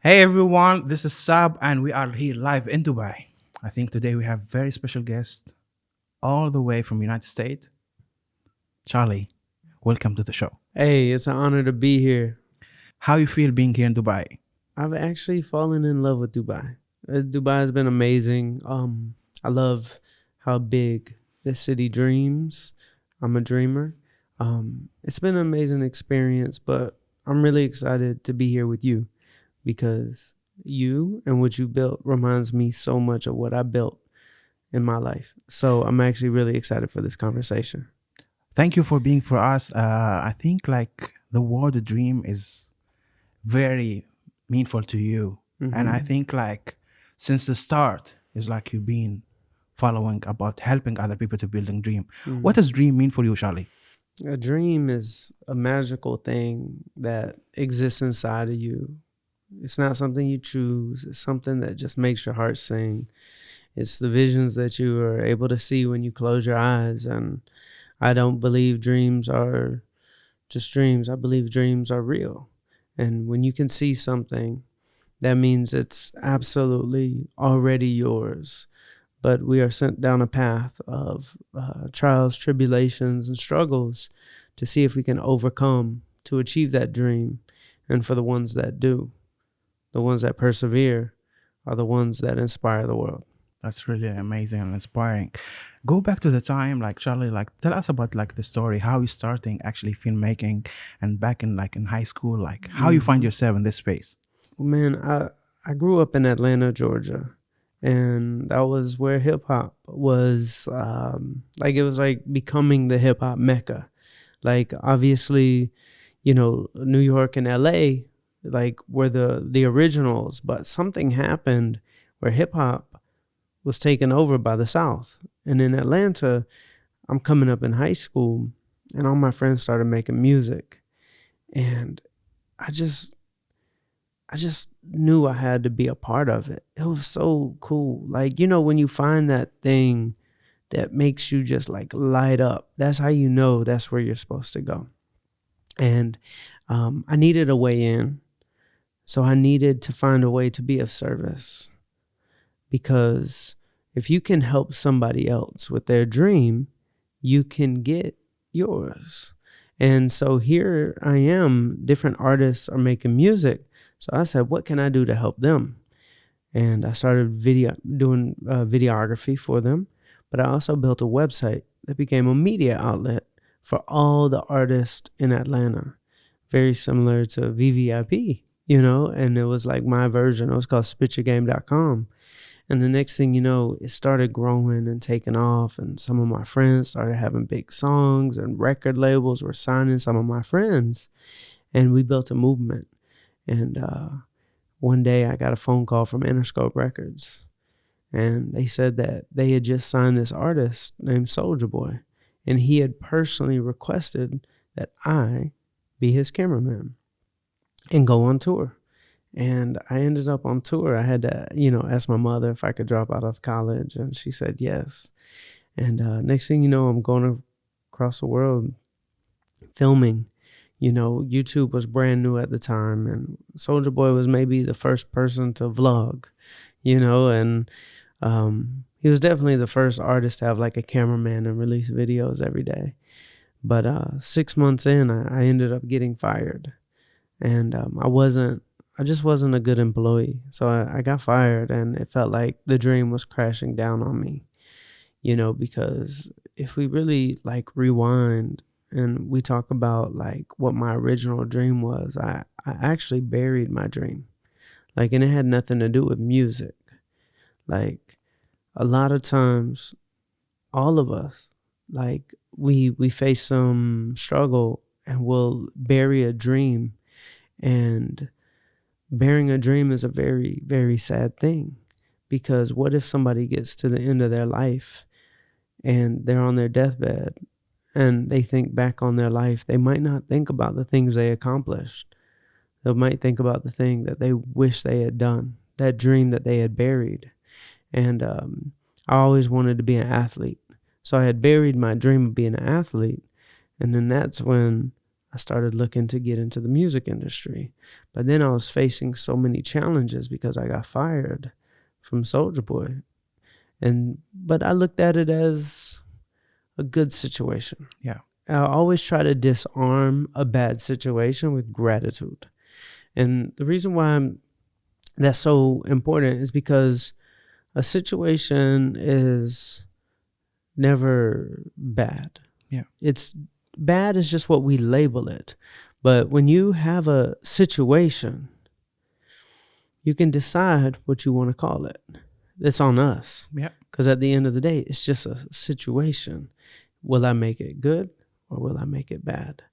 Hey everyone, this is Sab and we are here live in Dubai. I think today we have very special guest all the way from United States. Charlie, welcome to the show. Hey, it's an honor to be here. How you feel being here in Dubai? I've actually fallen in love with Dubai. Dubai has been amazing. I love how big the city dreams. I'm a dreamer. It's been an amazing experience, but I'm really excited to be here with you because you and what you built reminds me so much of what I built in my life. So I'm actually really excited for this conversation. Thank you for being for us. I think like the word dream is very meaningful to you. And I hmm think like since the start is like you've been following about helping other people to building dream. What does dream mean for you, Charlie? A dream is a magical thing that exists inside of you. It's not something you choose. It's something that just makes your heart sing. It's the visions that you are able to see when you close your eyes. And I don't believe dreams are just dreams. I believe dreams are real. And when you can see something, that means it's absolutely already yours. But we are sent down a path of trials, tribulations, and struggles to see if we can overcome to achieve that dream. And for the ones that do, the ones that persevere, are the ones that inspire the world. That's really amazing and inspiring. Go back to the time, like Charlie, like tell us about like the story, how you starting actually filmmaking and back in like in high school, like how you find hmm yourself in this space. Well, man, I grew up in Atlanta, Georgia, and that was where hip hop was. Like it was like becoming the hip hop mecca. Like obviously, New York and LA like were the originals, but something happened where hip hop was taken over by the South. And in Atlanta, I'm coming up in high school and all my friends started making music. And I just I just knew I had to be a part of it. It was so cool. Like, when you find that thing that makes you just like light up, that's how you know that's where you're supposed to go. And I needed a way in. So I needed to find a way to be of service because if you can help somebody else with their dream, you can get yours. And so here I am, different artists are making music. So I said, what can I do to help them? And I started doing videography for them. But I also built a website that became a media outlet for all the artists in Atlanta, very similar to VVIP, and it was like my version. It was called spityourgame.com. And the next thing you know, it started growing and taking off. And some of my friends started having big songs, and record labels were signing some of my friends. And we built a movement. And one day I got a phone call from Interscope Records. And they said that they had just signed this artist named Soulja Boy. And he had personally requested that I be his cameraman and go on tour. And I ended up on tour. I had to, ask my mother if I could drop out of college, and she said yes. And next thing you know, I'm going across the world filming. YouTube was brand new at the time, and Soulja Boy was maybe the first person to vlog, and he was definitely the first artist to have like a cameraman and release videos every day. But 6 months in, I ended up getting fired, and I just wasn't a good employee. So I got fired, and it felt like the dream was crashing down on me, because if we really like rewind and we talk about like what my original dream was, I actually buried my dream. Like, and it had nothing to do with music. Like a lot of times, all of us, like we face some struggle and we'll bury a dream, and bearing a dream is a very, very sad thing, because what if somebody gets to the end of their life and they're on their deathbed and they think back on their life? They might not think about the things they accomplished. They might think about the thing that they wish they had done, that dream that they had buried. And I always wanted to be an athlete. So I had buried my dream of being an athlete. And then that's when I started looking to get into the music industry. But then I was facing so many challenges because I got fired from Soulja Boy. But I looked at it as a good situation. Yeah. I always try to disarm a bad situation with gratitude. And the reason why that's so important is because a situation is never bad. Yeah. It's bad is just what we label it. But when you have a situation, you can decide what you want to call it. It's on us. Yeah. Because at the end of the day, it's just a situation. Will I make it good or will I make it bad?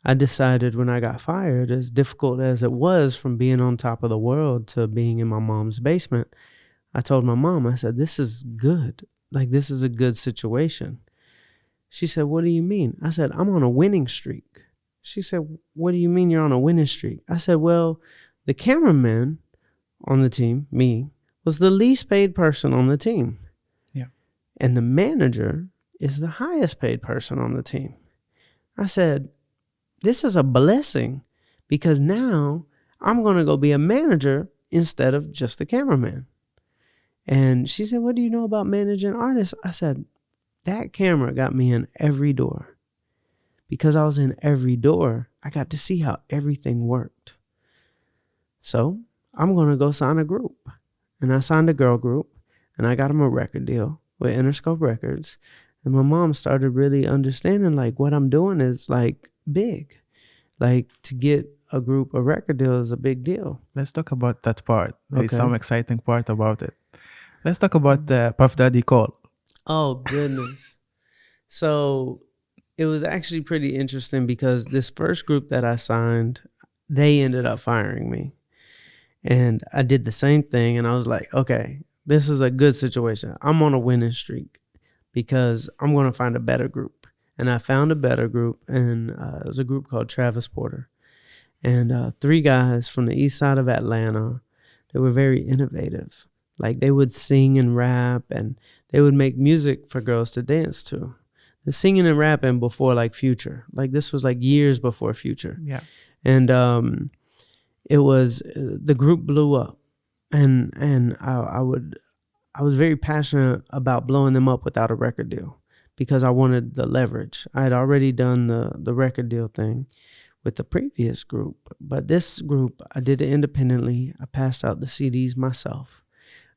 I decided when I got fired, as difficult as it was from being on top of the world to being in my mom's basement, I told my mom, I said, this is good. Like, this is a good situation. She said, what do you mean? I said, I'm on a winning streak. She said, what do you mean you're on a winning streak? I said, well, the cameraman on the team, me, was the least paid person on the team. Yeah. And the manager is the highest paid person on the team. I said, this is a blessing because now I'm going to go be a manager instead of just the cameraman. And she said, what do you know about managing artists? I said, that camera got me in every door. Because I was in every door, I got to see how everything worked. So I'm going to go sign a group. And I signed a girl group, and I got them a record deal with Interscope Records. And my mom started really understanding, like, what I'm doing is, like, big. Like, to get a group a record deal is a big deal. Let's talk about that part. There is Okay. some exciting part about it. Let's talk about the Puff Daddy call. Oh, goodness. So it was actually pretty interesting because this first group that I signed, they ended up firing me. And I did the same thing. And I was like, okay, this is a good situation. I'm on a winning streak because I'm going to find a better group. And I found a better group. And it was a group called Travis Porter. And 3 guys from the east side of Atlanta. They were very innovative. Like, they would sing and rap, and they would make music for girls to dance to. The singing and rapping before, like, Future. Like, this was, like, years before Future. Yeah. And it was, the group blew up. And I was very passionate about blowing them up without a record deal because I wanted the leverage. I had already done the record deal thing with the previous group. But this group, I did it independently. I passed out the CDs myself.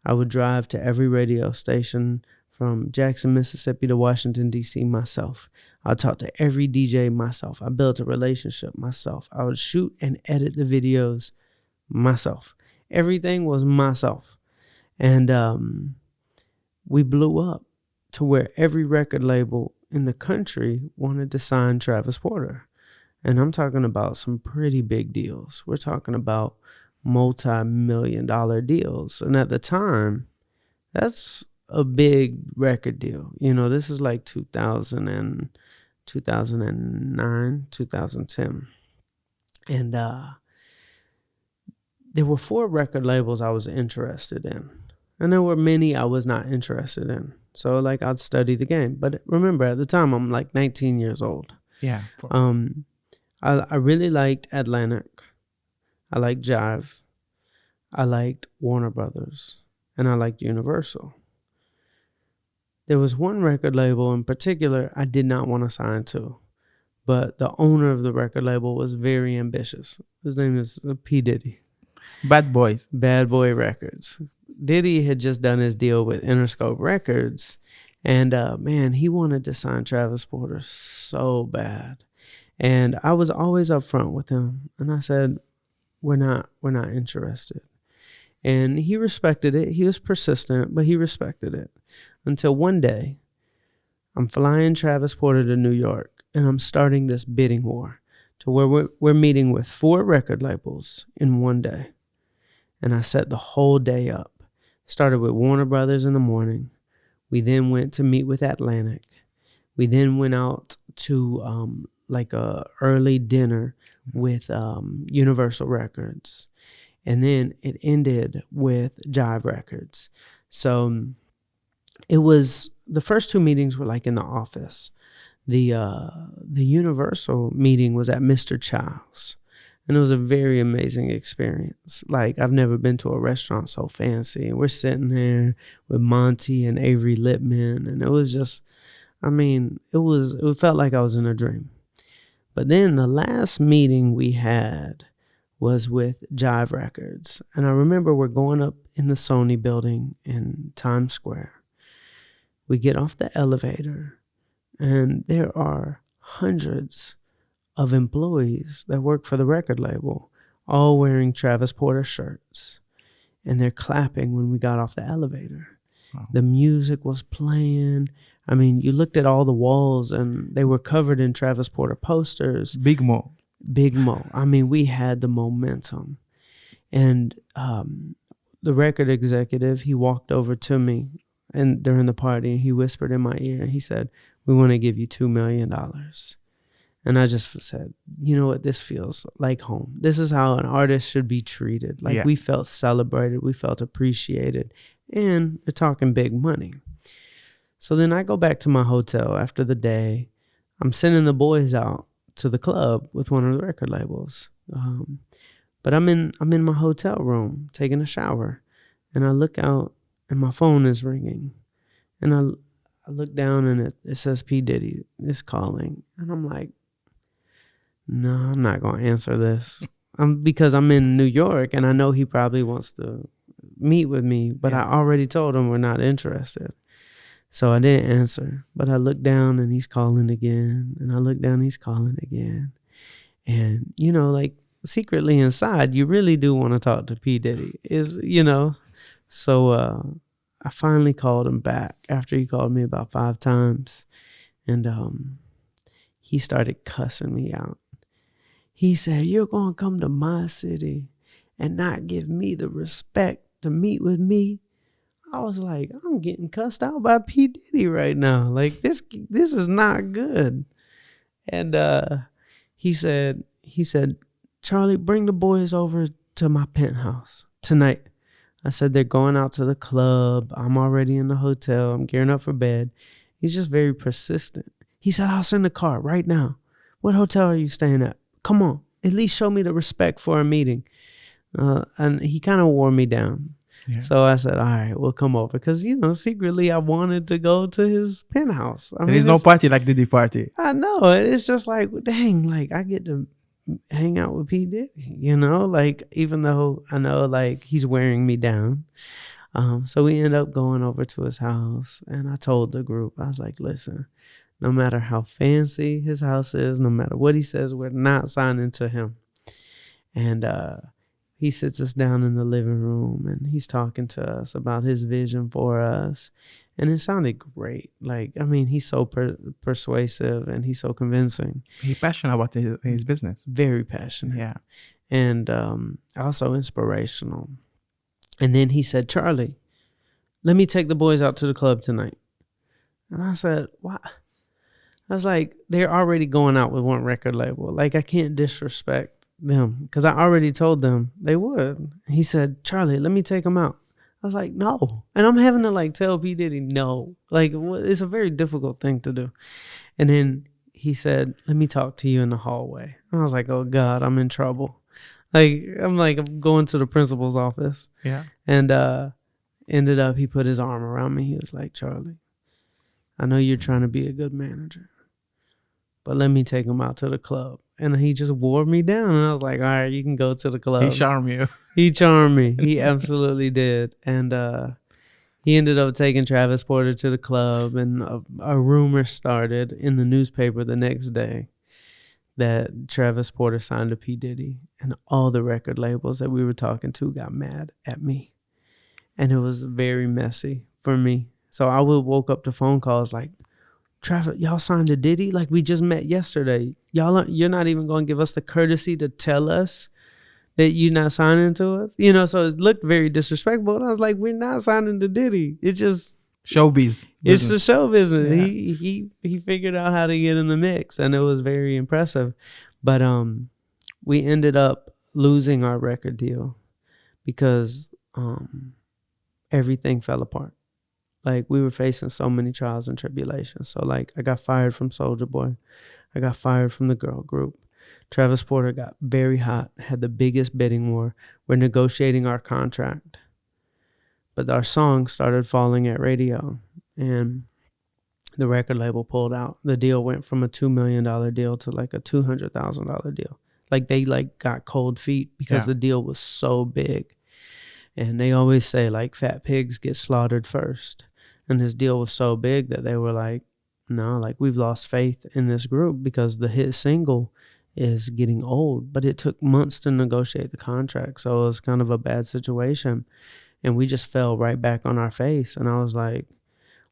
I would drive to every radio station from Jackson, Mississippi to Washington, D.C. myself. I would talk to every DJ myself. I built a relationship myself. I would shoot and edit the videos myself. Everything was myself. And we blew up to where every record label in the country wanted to sign Travis Porter. And I'm talking about some pretty big deals. We're talking about multi-million-dollar deals. And at the time, that's a big record deal. You know, this is like 2009, 2010. And there were 4 record labels I was interested in. And there were many I was not interested in. So, like, I'd study the game. But remember, at the time, I'm like 19 years old. Yeah. I really liked Atlantic. I liked Jive. I liked Warner Brothers. And I liked Universal. There was one record label in particular I did not want to sign to. But the owner of the record label was very ambitious. His name is P. Diddy. Bad Boys. Bad Boy Records. Diddy had just done his deal with Interscope Records. And man, he wanted to sign Travis Porter so bad. And I was always upfront with him. And I said, we're not interested. And he respected it. He was persistent, but he respected it. Until one day, I'm flying Travis Porter to New York, and I'm starting this bidding war to where we're meeting with 4 record labels in one day. And I set the whole day up. Started with Warner Brothers in the morning. We then went to meet with Atlantic. We then went out to like a early dinner with Universal Records. And then it ended with Jive Records. So it was, the first 2 meetings were like in the office. the Universal meeting was at Mr. Child's. And it was a very amazing experience. Like, I've never been to a restaurant so fancy. We're sitting there with Monty and Avery Lippman. And it was just, I mean, it felt like I was in a dream. But then the last meeting we had was with Jive Records. And I remember we're going up in the Sony building in Times Square. We get off the elevator, and there are hundreds of employees that work for the record label, all wearing Travis Porter shirts. And they're clapping when we got off the elevator. Wow. The music was playing. I mean, you looked at all the walls and they were covered in Travis Porter posters. Big Mo. I mean, we had the momentum. And the record executive, he walked over to me and during the party, and he whispered in my ear, and he said, "We want to give you $2 million. And I just said, you know what? This feels like home. This is how an artist should be treated. Like, we felt celebrated. We felt appreciated. And they're talking big money. So then I go back to my hotel after the day. I'm sending the boys out to the club with one of the record labels. But I'm in my hotel room taking a shower. And I look out and my phone is ringing. And I look down and it says P. Diddy is calling. And I'm like, no, I'm not going to answer this. Because I'm in New York and I know he probably wants to meet with me, but I already told him we're not interested. So I didn't answer. But I look down and he's calling again. And I look down and he's calling again. And, you know, like secretly inside, you really do want to talk to P. Diddy. So I finally called him back after he called me about 5 times. And he started cussing me out. He said, "You're going to come to my city and not give me the respect to meet with me." I was like, I'm getting cussed out by P. Diddy right now. Like, this is not good. And he said, "Charlie, bring the boys over to my penthouse tonight." I said, "They're going out to the club. I'm already in the hotel. I'm gearing up for bed." He's just very persistent. He said, "I'll send a car right now. What hotel are you staying at? Come on, at least show me the respect for a meeting." And he kind of wore me down. Yeah. So I said, "All right, we'll come over." Because, you know, secretly I wanted to go to his penthouse. There's no party like Diddy party. I know. It's just like, dang, like I get to hang out with P. Diddy, you know, like even though I know like he's wearing me down. So we end up going over to his house and I told the group, I was like, "Listen, no matter how fancy his house is, no matter what he says, we're not signing to him." And he sits us down in the living room and he's talking to us about his vision for us. And it sounded great. Like, I mean, he's so persuasive and he's so convincing. He's passionate about his business. Very passionate. Yeah. And also inspirational. And then he said, "Charlie, let me take the boys out to the club tonight." And I said, "What?" I was like, they're already going out with one record label. Like, I can't disrespect them because I already told them they would. He said, "Charlie, let me take them out." I was like, "No." And I'm having to like tell P. Diddy no. Like, it's a very difficult thing to do. And then he said, "Let me talk to you in the hallway." And I was like, "Oh God, I'm in trouble." I'm going to the principal's office. Yeah. And ended up, he put his arm around me. He was like, "Charlie, I know you're trying to be a good manager, but let me take him out to the club." And he just wore me down. And I was like, "All right, you can go to the club." He charmed you. He charmed me. He absolutely did. And he ended up taking Travis Porter to the club. And a rumor started in the newspaper the next day that Travis Porter signed to P. Diddy. And all the record labels that we were talking to got mad at me. And it was very messy for me. So I woke up to phone calls like, "Travis, y'all signed to Diddy? Like, we just met yesterday. You're not even going to give us the courtesy to tell us that you're not signing to us?" You know, so it looked very disrespectful. And I was like, "We're not signing to Diddy. It's just showbiz. It's the show business." Yeah. He figured out how to get in the mix, and it was very impressive. But we ended up losing our record deal because everything fell apart. Like, we were facing so many trials and tribulations. So, like, I got fired from Soulja Boy. I got fired from the girl group. Travis Porter got very hot, had the biggest bidding war. We're negotiating our contract. But our song started falling at radio, and the record label pulled out. The deal went from a $2 million deal to like a $200,000 deal. Like, they like got cold feet because the deal was so big. And they always say, like, fat pigs get slaughtered first. And this deal was so big that they were like, no, like, we've lost faith in this group because the hit single is getting old. But it took months to negotiate the contract. So it was kind of a bad situation. And we just fell right back on our face. And I was like,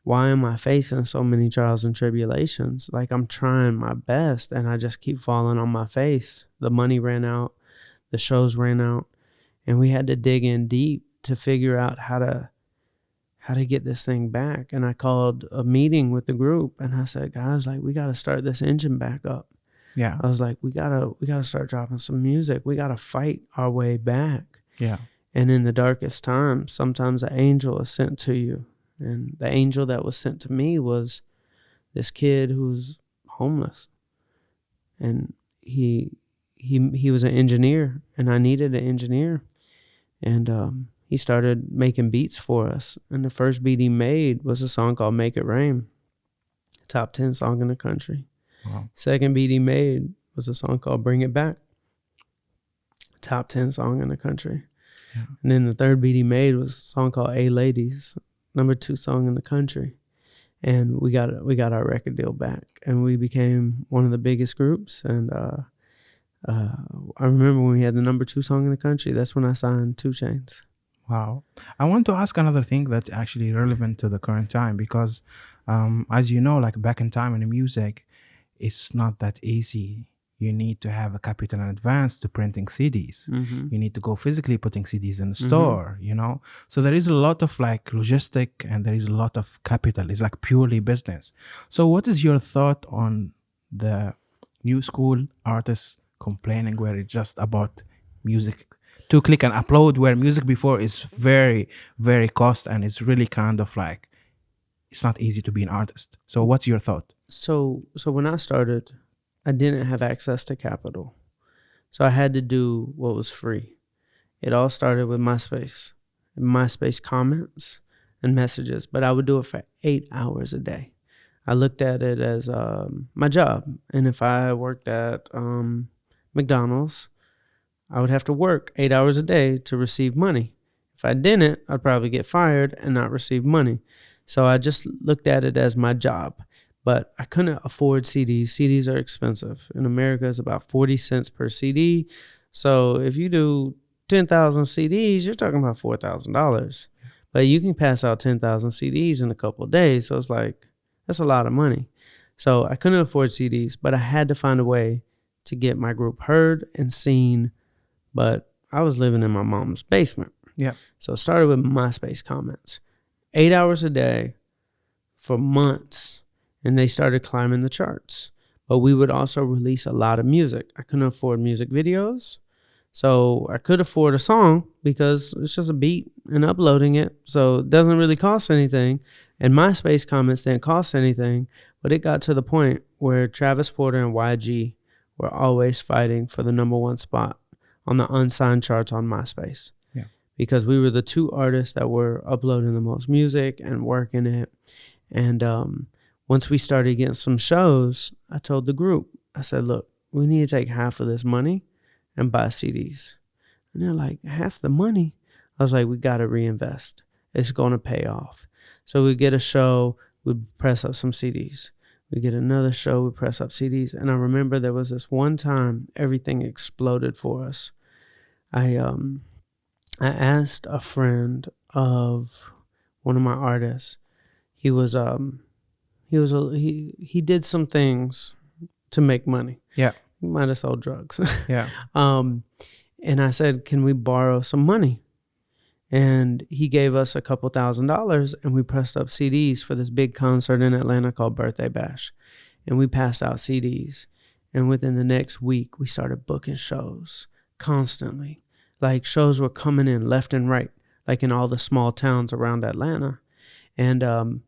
why am I facing so many trials and tribulations? Like, I'm trying my best and I just keep falling on my face. The money ran out. The shows ran out. And we had to dig in deep to figure out how to get this thing back. And I called a meeting with the group and I said, guys, like, we got to start this engine back up. Yeah. I was like, we gotta start dropping some music. We gotta fight our way back. Yeah. And in the darkest times, sometimes an angel is sent to you. And the angel that was sent to me was this kid who's homeless. And he was an engineer, and I needed an engineer. And he started making beats for us. And the first beat he made was a song called Make It Rain. Top 10 song in the country. Wow. Second beat he made was a song called Bring It Back. Top 10 song in the country. Yeah. And then the third beat he made was a song called A Ladies, number 2 song in the country. And we got our record deal back, and we became one of the biggest groups. And I remember when we had the number 2 song in the country, that's when I signed Two Chainz. Wow. I want to ask another thing that's actually relevant to the current time, because as you know, like, back in time in the music, it's not that easy. You need to have a capital in advance to printing CDs. Mm-hmm. You need to go physically putting CDs in the store, you know? So there is a lot of like logistic, and there is a lot of capital. It's like purely business. So what is your thought on the new school artists complaining where it's just about music to click and upload, where music before is very, very cost, and it's really kind of like, it's not easy to be an artist. So what's your thought? So when I started, I didn't have access to capital. So I had to do what was free. It all started with MySpace comments and messages, but I would do it for 8 hours a day. I looked at it as my job. And if I worked at McDonald's, I would have to work 8 hours a day to receive money. If I didn't, I'd probably get fired and not receive money. So I just looked at it as my job. But I couldn't afford CDs. CDs are expensive. In America, it's about 40 cents per CD. So if you do 10,000 CDs, you're talking about $4,000. But you can pass out 10,000 CDs in a couple of days. So it's like, that's a lot of money. So I couldn't afford CDs, but I had to find a way to get my group heard and seen. But I was living in my mom's basement. Yeah. So it started with MySpace comments. 8 hours a day for months. And they started climbing the charts. But we would also release a lot of music. I couldn't afford music videos. So I could afford a song because it's just a beat and uploading it. So it doesn't really cost anything. And MySpace comments didn't cost anything. But it got to the point where Travis Porter and YG were always fighting for the number 1 spot on the unsigned charts on MySpace. Yeah. Because we were the 2 artists that were uploading the most music and working it. And once we started getting some shows, I told the group, I said, look, we need to take half of this money and buy CDs. And they're like, half the money? I was like, we got to reinvest. It's going to pay off. So we get a show, we press up some CDs. We get another show, we press up CDs. And I remember there was this one time everything exploded for us. I asked a friend of one of my artists. He did some things to make money. Yeah. He might have sold drugs. Yeah. And I said, can we borrow some money? And he gave us a couple $1,000, and we pressed up CDs for this big concert in Atlanta called Birthday Bash. And we passed out CDs. And within the next week, we started booking shows constantly. Like, shows were coming in left and right, like in all the small towns around Atlanta. And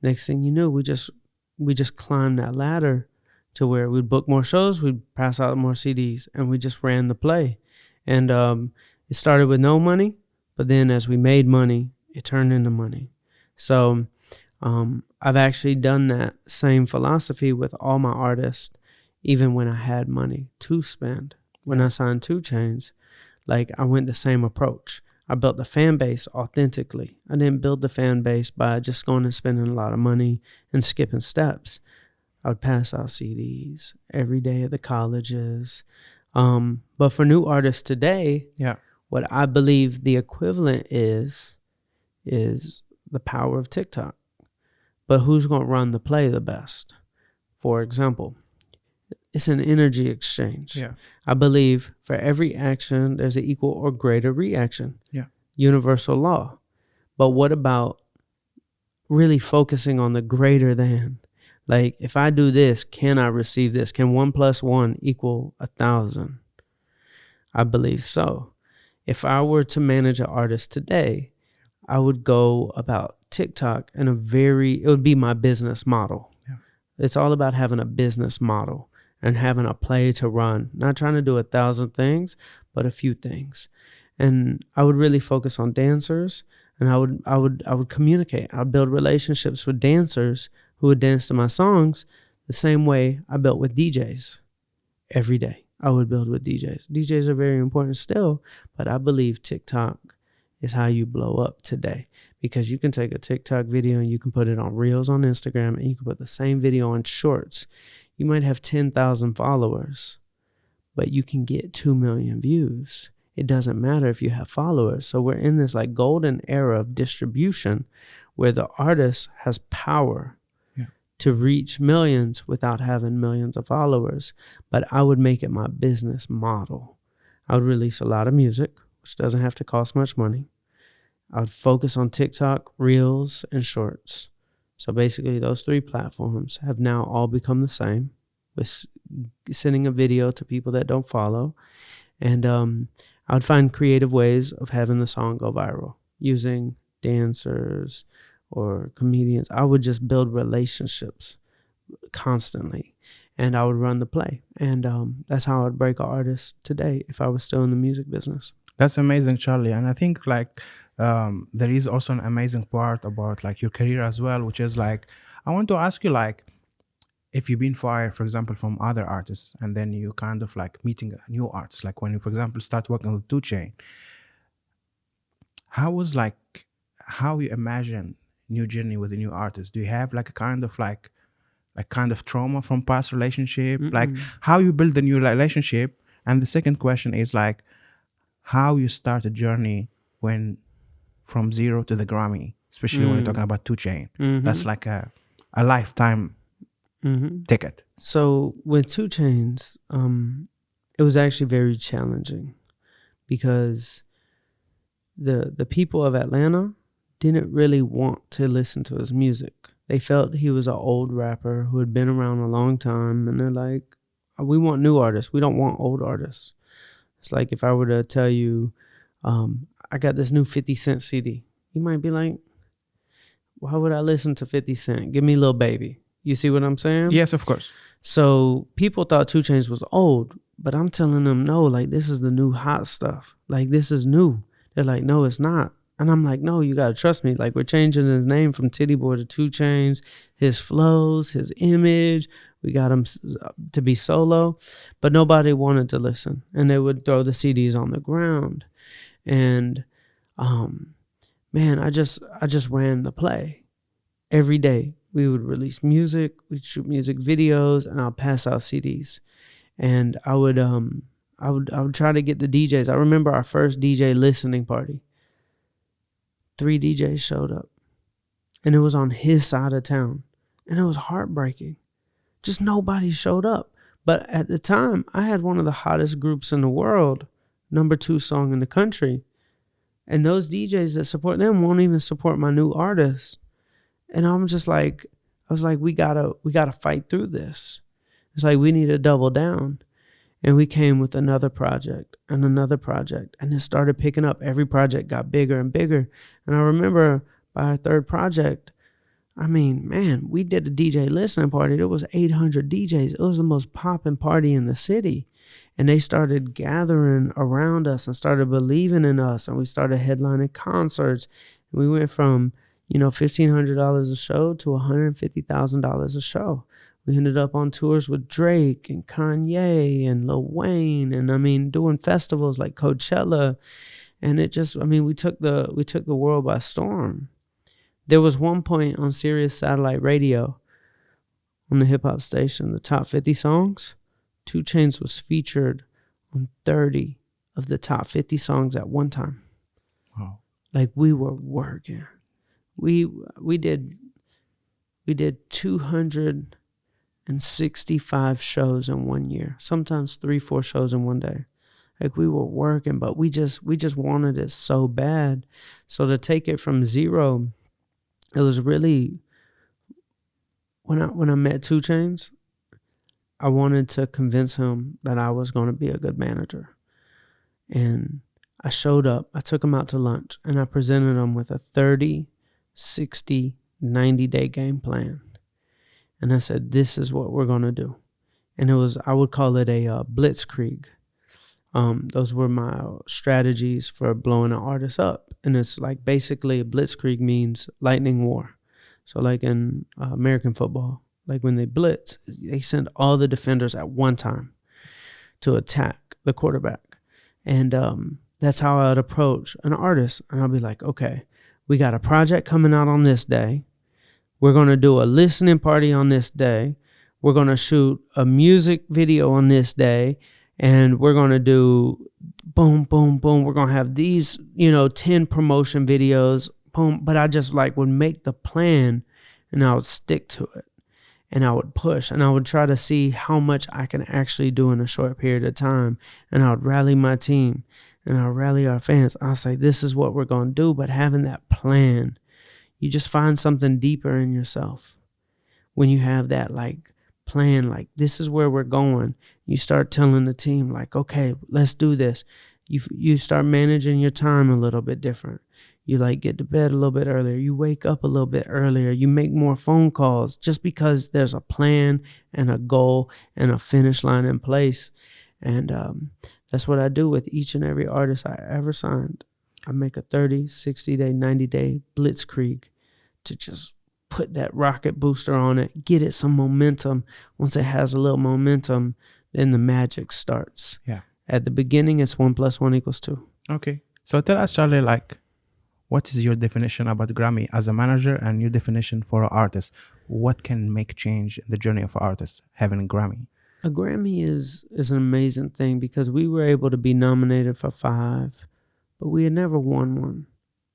next thing you knew, we just climbed that ladder to where we'd book more shows, we'd pass out more CDs, and we just ran the play. And it started with no money, but then as we made money, it turned into money. So I've actually done that same philosophy with all my artists, even when I had money to spend. When I signed Two Chainz, like I went the same approach. I built the fan base authentically. I didn't build the fan base by just going and spending a lot of money and skipping steps. I would pass out CDs every day at the colleges. But for new artists today, what I believe the equivalent is the power of TikTok. But who's going to run the play the best? For example, it's an energy exchange. I believe for every action, there's an equal or greater reaction. Universal law. But what about really focusing on the greater than? Like, if I do this, can I receive this? Can 1 + 1 = 1,000? I believe so. If I were to manage an artist today, I would go about TikTok in it would be my business model. It's all about having a business model and having a play to run, not trying to do 1,000 things, but a few things. And I would really focus on dancers, and I would communicate. I'd build relationships with dancers who would dance to my songs the same way I built with DJs. Every day I would build with DJs. DJs are very important still, but I believe TikTok is how you blow up today, because you can take a TikTok video and you can put it on Reels on Instagram, and you can put the same video on Shorts. You might have 10,000 followers, but you can get 2 million views. It doesn't matter if you have followers. So we're in this like golden era of distribution where the artist has power to reach millions without having millions of followers. But I would make it my business model. I would release a lot of music, which doesn't have to cost much money. I would focus on TikTok, Reels, and Shorts. So basically those 3 platforms have now all become the same, with sending a video to people that don't follow. And I would find creative ways of having the song go viral using dancers or comedians. I would just build relationships constantly, and I would run the play. And that's how I'd break an artist today if I was still in the music business. That's amazing, Charlie. And I think like there is also an amazing part about like your career as well, which is like, I want to ask you, like, if you've been fired, for example, from other artists, and then you kind of like meeting a new artist, like when you, for example, start working with Two Chainz, how you imagine new journey with a new artist? Do you have like a kind of trauma from past relationship? Like how you build a new relationship? And the second question is like how you start a journey when from zero to the Grammy, especially when you're talking about Two Chainz. That's like a lifetime ticket. So with Two Chainz, it was actually very challenging because the people of Atlanta didn't really want to listen to his music. They felt he was an old rapper who had been around a long time, and they're like, we want new artists. We don't want old artists. It's like if I were to tell you, I got this new 50 Cent CD. You might be like, why would I listen to 50 Cent? Give me Lil Baby. You see what I'm saying? Yes, of course. So people thought Two Chainz was old, but I'm telling them, no, like this is the new hot stuff. Like this is new. They're like, no, it's not. And I'm like, no, you got to trust me. Like we're changing his name from Titty Boy to Two Chainz, his flows, his image. We got him to be solo, but nobody wanted to listen. And they would throw the CDs on the ground. And, man, I just ran the play. Every day we would release music, we'd shoot music videos, and I'll pass out CDs. And I would try to get the DJs. I remember our first DJ listening party. 3 DJs showed up, and it was on his side of town, and it was heartbreaking. Just nobody showed up. But at the time, I had one of the hottest groups in the world, #2 song in the country, and those DJs that support them won't even support my new artist. And I'm just like, I was like, we gotta fight through this. It's like we need to double down. And we came with another project and another project, and it started picking up. Every project got bigger and bigger. And I remember by our 3rd project, I mean, man, we did a DJ listening party. There was 800 DJs. It was the most popping party in the city. And they started gathering around us and started believing in us. And we started headlining concerts. We went from, $1,500 a show to $150,000 a show. We ended up on tours with Drake and Kanye and Lil Wayne. And I mean, doing festivals like Coachella. And it just, we took the world by storm. There was one point on Sirius satellite radio on the hip hop station, the top 50 songs. Two Chainz was featured on 30 of the top 50 songs at one time. Wow. Like, we were working. We did 265 shows in 1 year. Sometimes 3-4 shows in one day. Like, we were working, but we just wanted it so bad. So to take it from zero, it was really, when I met Two Chainz, I wanted to convince him that I was going to be a good manager. And I showed up, I took him out to lunch, and I presented him with a 30, 60, 90-day game plan. And I said, this is what we're going to do. And I would call it a blitzkrieg. Those were my strategies for blowing an artist up. And it's like, basically, a blitzkrieg means lightning war. So like in American football, like when they blitz, they send all the defenders at one time to attack the quarterback. And that's how I would approach an artist. And I'll be like, okay, we got a project coming out on this day. We're going to do a listening party on this day. We're going to shoot a music video on this day. And we're going to do boom, boom, boom. We're going to have these, 10 promotion videos, boom. But I just would make the plan and I would stick to it. And I would push and I would try to see how much I can actually do in a short period of time. And I would rally my team and I'll rally our fans. I'll say, this is what we're going to do. But having that plan, you just find something deeper in yourself. When you have that plan, this is where we're going. You start telling the team okay, let's do this. You start managing your time a little bit different. You get to bed a little bit earlier. You wake up a little bit earlier. You make more phone calls just because there's a plan and a goal and a finish line in place. And that's what I do with each and every artist I ever signed. I make a 30, 60-day, 90-day blitzkrieg to just put that rocket booster on it, get it some momentum. Once it has a little momentum, then the magic starts. Yeah. At the beginning, it's 1 + 1 = 2. Okay. So tell us, Charlie, what is your definition about Grammy as a manager and your definition for an artist? What can make change in the journey of an artist having a Grammy? A Grammy is an amazing thing because we were able to be nominated for 5, but we had never won one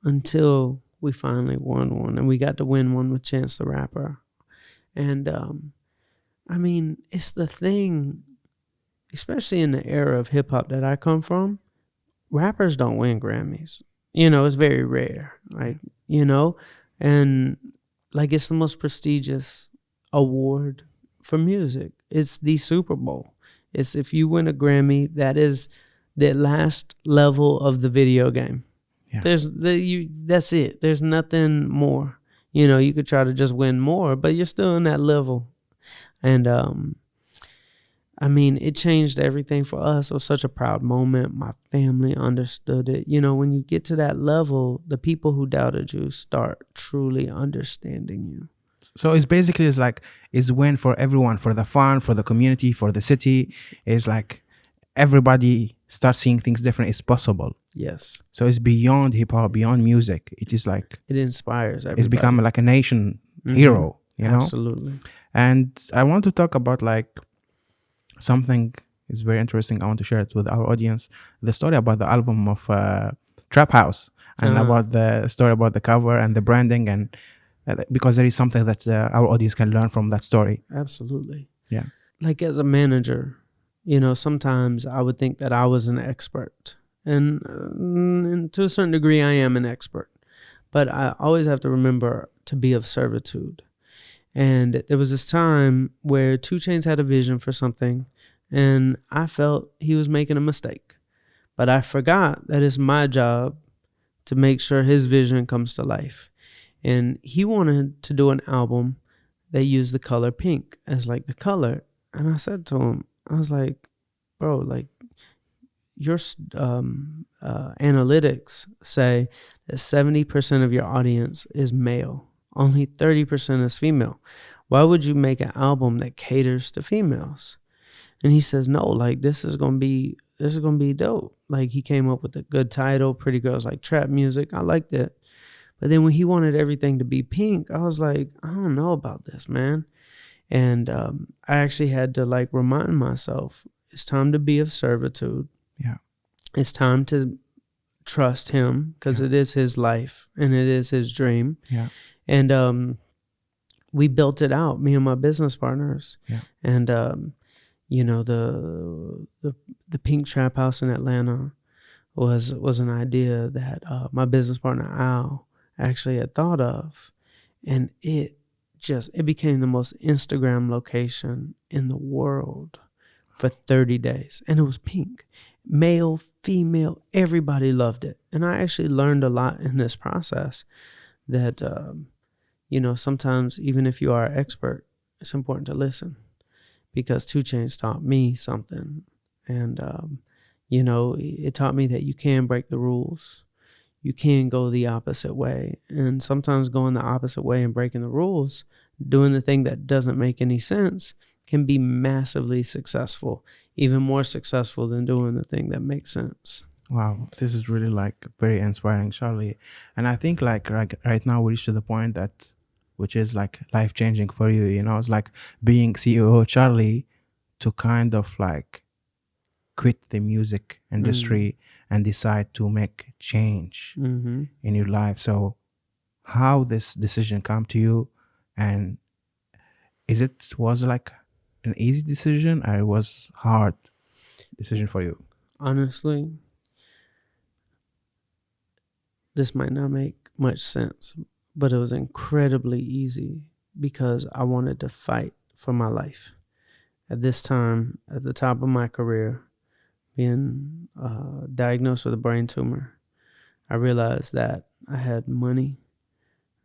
until we finally won one. And we got to win one with Chance the Rapper. And it's the thing, especially in the era of hip hop that I come from, rappers don't win Grammys. It's very rare, and it's the most prestigious award for music. It's the Super Bowl. It's, if you win a Grammy, that is the last level of the video game. Yeah. That's it. There's nothing more. You could try to just win more, but you're still in that level. And it changed everything for us. It was such a proud moment. My family understood it. When you get to that level, the people who doubted you start truly understanding you. So it's basically, it's win for everyone, for the fun, for the community, for the city. It's everybody starts seeing things different. It's possible. Yes. So it's beyond hip hop, beyond music. It is it inspires everybody. It's become a nation hero, Absolutely. And I want to talk about something is very interesting. I want to share it with our audience. The story about the album of Trap House and about the story about the cover and the branding, and because there is something that our audience can learn from that story. Absolutely. Yeah. As a manager, sometimes I would think that I was an expert. And to a certain degree, I am an expert. But I always have to remember to be of servitude. And there was this time where Two Chainz had a vision for something, and I felt he was making a mistake. But I forgot that it's my job to make sure his vision comes to life. And he wanted to do an album that used the color pink as like the color. And I said to him, I was like, bro, like your analytics say that 70% of your audience is male, only 30% is female. Why would you make an album that caters to females? And he says, no, like this is gonna be dope. Like he came up with a good title, Pretty Girls Like Trap Music. I liked it. But then when he wanted everything to be pink, I was like, I don't know about this, man. And I actually had to like remind myself, it's time to be of servitude. Yeah. It's time to trust him, because it is his life and it is his dream. Yeah. And we built it out, me and my business partners. Yeah. And you know, the Pink Trap House in Atlanta was an idea that my business partner Al actually had thought of, and it became the most Instagram location in the world for 30 days. And it was pink, male, female, everybody loved it. And I actually learned a lot in this process that you know, sometimes even if you are an expert, it's important to listen, because Two Chainz taught me something. And you know, it taught me that you can break the rules. You can go the opposite way. And sometimes going the opposite way and breaking the rules, doing the thing that doesn't make any sense, can be massively successful, even more successful than doing the thing that makes sense. Wow, this is really like very inspiring, Charlie. And I think like right now we reached to the point that, which is like life changing for you. You know, it's like being CEO Charlie to kind of like quit the music industry and decide to make change in your life. So how this decision come to you, and was it like an easy decision or it was hard decision for you? Honestly, this might not make much sense, but it was incredibly easy because I wanted to fight for my life. At this time, at the top of my career, being diagnosed with a brain tumor, I realized that I had money,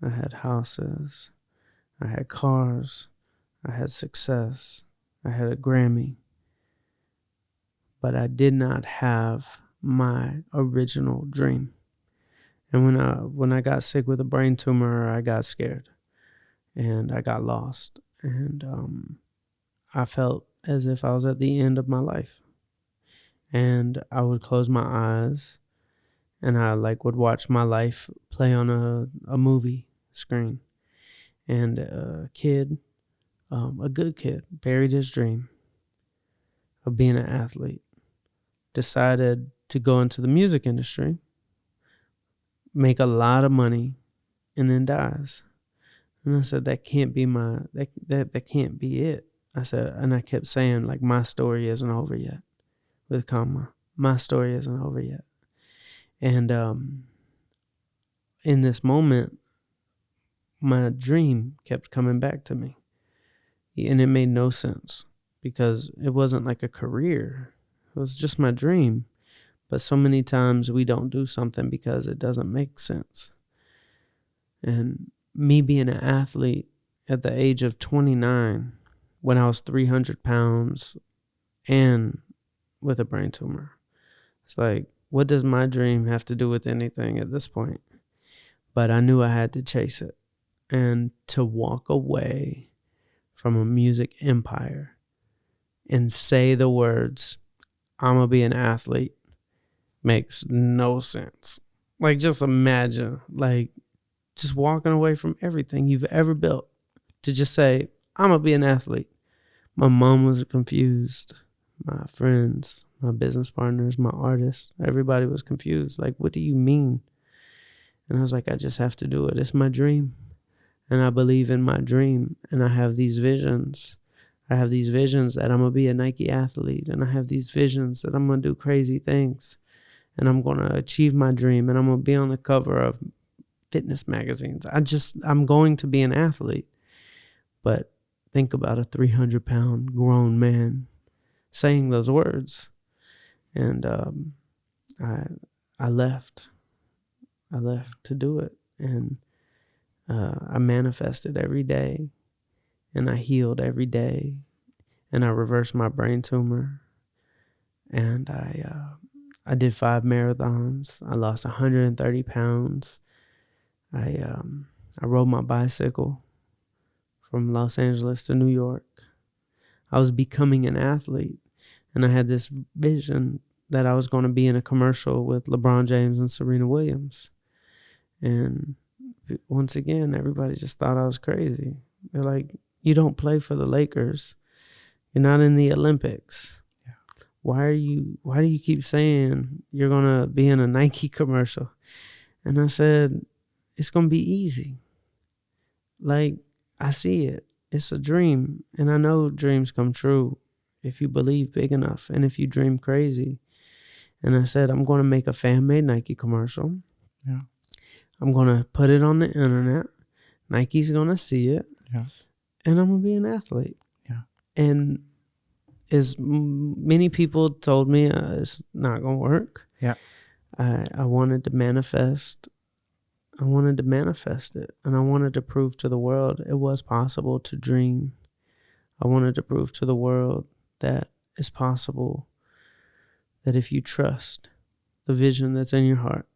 I had houses, I had cars, I had success, I had a Grammy, but I did not have my original dream. And when I got sick with a brain tumor, I got scared and I got lost, and I felt as if I was at the end of my life. And I would close my eyes and I like would watch my life play on a movie screen. And a kid, a good kid, buried his dream of being an athlete, decided to go into the music industry, make a lot of money, and then dies. And I said, that can't be that can't be it. I said, and I kept saying, like, my story isn't over yet, with a comma. My story isn't over yet. And in this moment, my dream kept coming back to me. And it made no sense because it wasn't like a career. It was just my dream. But so many times we don't do something because it doesn't make sense. And me being an athlete at the age of 29, when I was 300 pounds and with a brain tumor, it's like, what does my dream have to do with anything at this point? But I knew I had to chase it. And to walk away from a music empire and say the words, I'm going to be an athlete, makes no sense. Like, just imagine, like, just walking away from everything you've ever built to just say, I'm going to be an athlete. My mom was confused. My friends, my business partners, my artists, everybody was confused. Like, what do you mean? And I was like, I just have to do it. It's my dream. And I believe in my dream. And I have these visions. I have these visions that I'm going to be a Nike athlete. And I have these visions that I'm going to do crazy things. And I'm going to achieve my dream. And I'm going to be on the cover of fitness magazines. I'm going to be an athlete. But think about a 300-pound grown man saying those words. And I left. I left to do it. And I manifested every day, and I healed every day, and I reversed my brain tumor, and I did 5 marathons. I lost 130 pounds. I rode my bicycle from Los Angeles to New York. I was becoming an athlete, and I had this vision that I was going to be in a commercial with LeBron James and Serena Williams. And once again, everybody just thought I was crazy. They're like, you don't play for the Lakers. You're not in the Olympics. Yeah. Why do you keep saying you're going to be in a Nike commercial? And I said, it's going to be easy. Like, I see it. It's a dream. And I know dreams come true if you believe big enough and if you dream crazy. And I said, I'm going to make a fan-made Nike commercial. Yeah. I'm going to put it on the internet. Nike's going to see it. Yeah. And I'm going to be an athlete. Yeah. And as many people told me it's not going to work. Yeah. I wanted to manifest. I wanted to manifest it. And I wanted to prove to the world it was possible to dream. I wanted to prove to the world that it's possible, that if you trust the vision that's in your heart,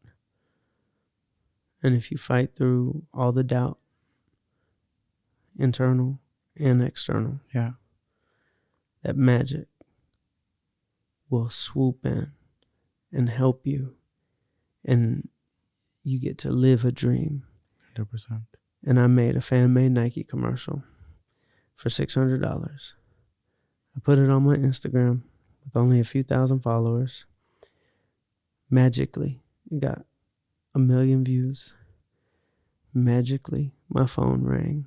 and if you fight through all the doubt, internal and external, Yeah. that magic will swoop in and help you, and you get to live a dream. 100%. And I made a fan-made Nike commercial for $600. I put it on my Instagram with only a few thousand followers. Magically, it got 1 million views. Magically, my phone rang.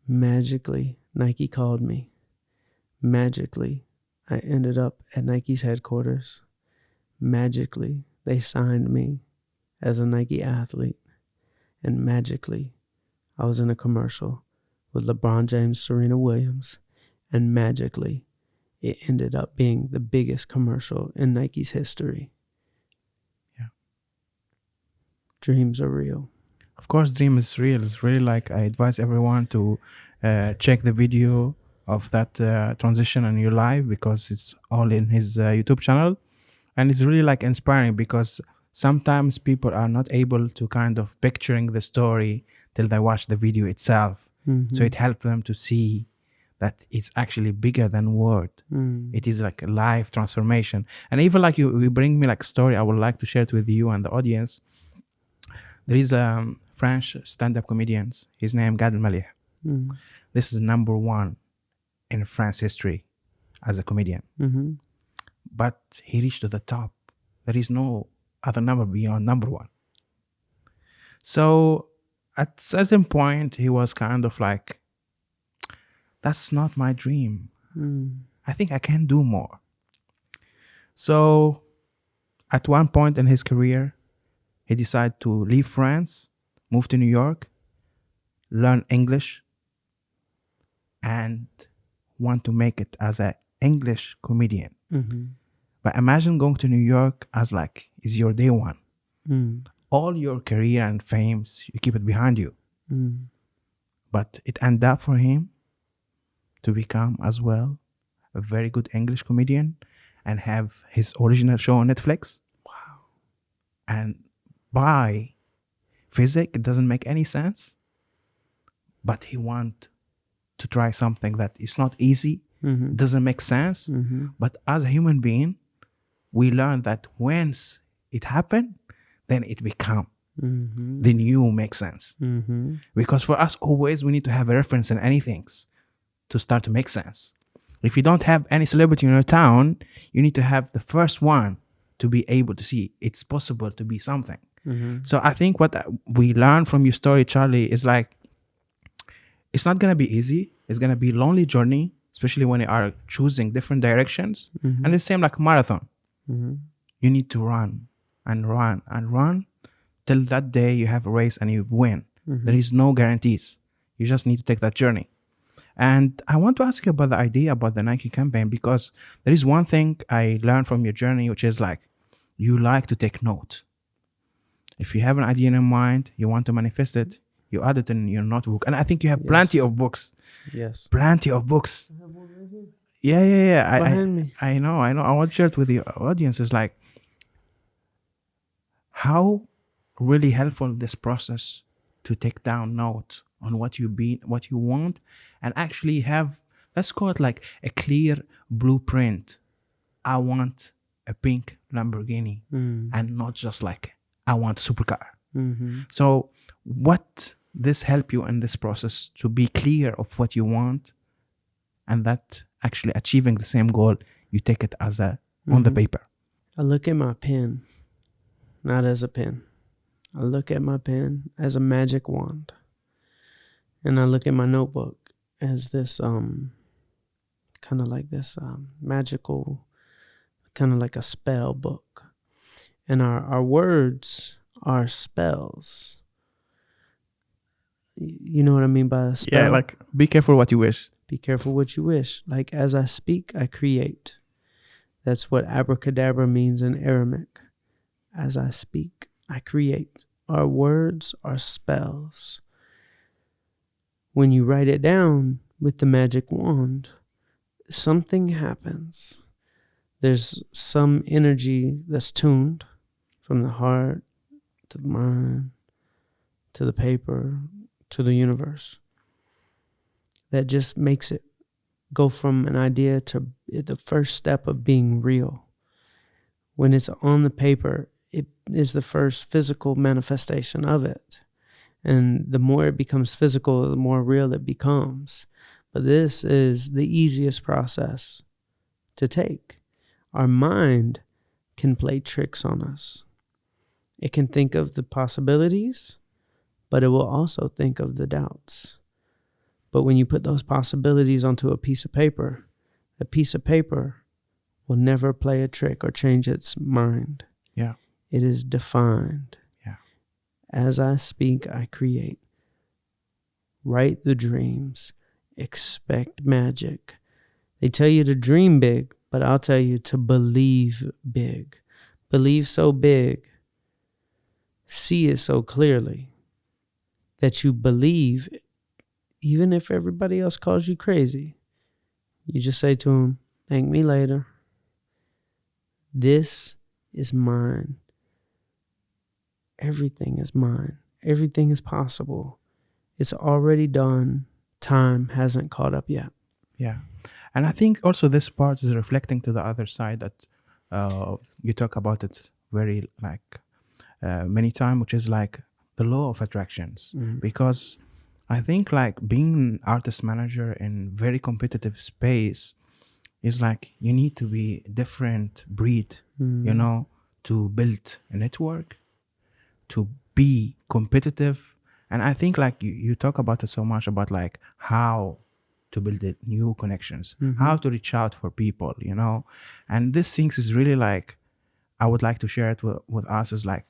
Magically, Nike called me. Magically, I ended up at Nike's headquarters. Magically, they signed me as a Nike athlete. And magically, I was in a commercial with LeBron James, Serena Williams. And magically, it ended up being the biggest commercial in Nike's history. Yeah. Dreams are real. Of course, dream is real. It's really like, I advise everyone to check the video of that transition in your life, because it's all in his YouTube channel. And it's really like inspiring, because sometimes people are not able to kind of picturing the story till they watch the video itself. Mm-hmm. So it helps them to see that it's actually bigger than word. It is like a life transformation. And even like you bring me like a story, I would like to share it with you and the audience. There is a French stand-up comedian. His name Gad Elmaleh. This is number 1 in France history as a comedian. Mm-hmm. But he reached to the top. There is no other number beyond number 1. So at certain point, he was kind of like, that's not my dream. I think I can do more. So at one point in his career, he decided to leave France, move to New York, learn English, and want to make it as an English comedian. Mm-hmm. But imagine going to New York as like, is your day one. All your career and fame, you keep it behind you. But it ended up for him to become as well a very good English comedian and have his original show on Netflix. Wow. And by physics, it doesn't make any sense. But he want to try something that is not easy, doesn't make sense. But as a human being, we learn that once it happened, then it become the new makes sense. Because for us, always we need to have a reference in anything to start to make sense. If you don't have any celebrity in your town, you need to have the first one to be able to see it's possible to be something. So I think what we learn from your story, Charlie, is like, it's not going to be easy. It's going to be a lonely journey, especially when you are choosing different directions. And it's the same like a marathon. You need to run and run and run till that day you have a race and you win. There is no guarantees. You just need to take that journey. And I want to ask you about the idea about the Nike campaign, because there is one thing I learned from your journey, which is like, you like to take note. If you have an idea in your mind, you want to manifest it, You add it in your notebook, and I think you have Yes. plenty of books. Yes. Plenty of books. I have one right here. Yeah. Behind me. I know. I want to share it with the audience. Is like how really helpful this process to take down notes on what you want, and actually have, let's call it like a clear blueprint. I want a pink Lamborghini, and not just like I want a supercar. Mm-hmm. So what this help you in this process to be clear of what you want, and that actually achieving the same goal, you take it as a on the paper. I look at my pen not as a pen. I look at my pen as a magic wand. And I look at my notebook as this kind of like this magical, kind of like a spell book. And our words are spells. You know what I mean by a spell? Yeah, like be careful what you wish. Be careful what you wish. Like as I speak, I create. That's what abracadabra means in Aramaic. As I speak, I create. Our words are spells. When you write it down with the magic wand, something happens. There's some energy that's tuned from the heart to the mind, to the paper, to the universe. That just makes it go from an idea to the first step of being real. When it's on the paper, it is the first physical manifestation of it. And the more it becomes physical, the more real it becomes. But this is the easiest process to take. Our mind can play tricks on us. It can think of the possibilities, but it will also think of the doubts. But when you put those possibilities onto a piece of paper will never play a trick or change its mind. Yeah. It is defined. Yeah. As I speak, I create. Write the dreams. Expect magic. They tell you to dream big, but I'll tell you to believe big. Believe so big. See it so clearly that you believe, even if everybody else calls you crazy. You just say to them, thank me later. This is mine. Everything is mine. Everything is possible. It's already done. Time hasn't caught up yet. Yeah. And I think also this part is reflecting to the other side that you talk about it very like many times, which is like the law of attractions. Mm-hmm. Because I think like being an artist manager in very competitive space is like you need to be different breed, you know, to build a network, to be competitive. And I think like you talk about it so much about like how to build new connections, how to reach out for people, you know. And this things is really like, I would like to share it with us is like,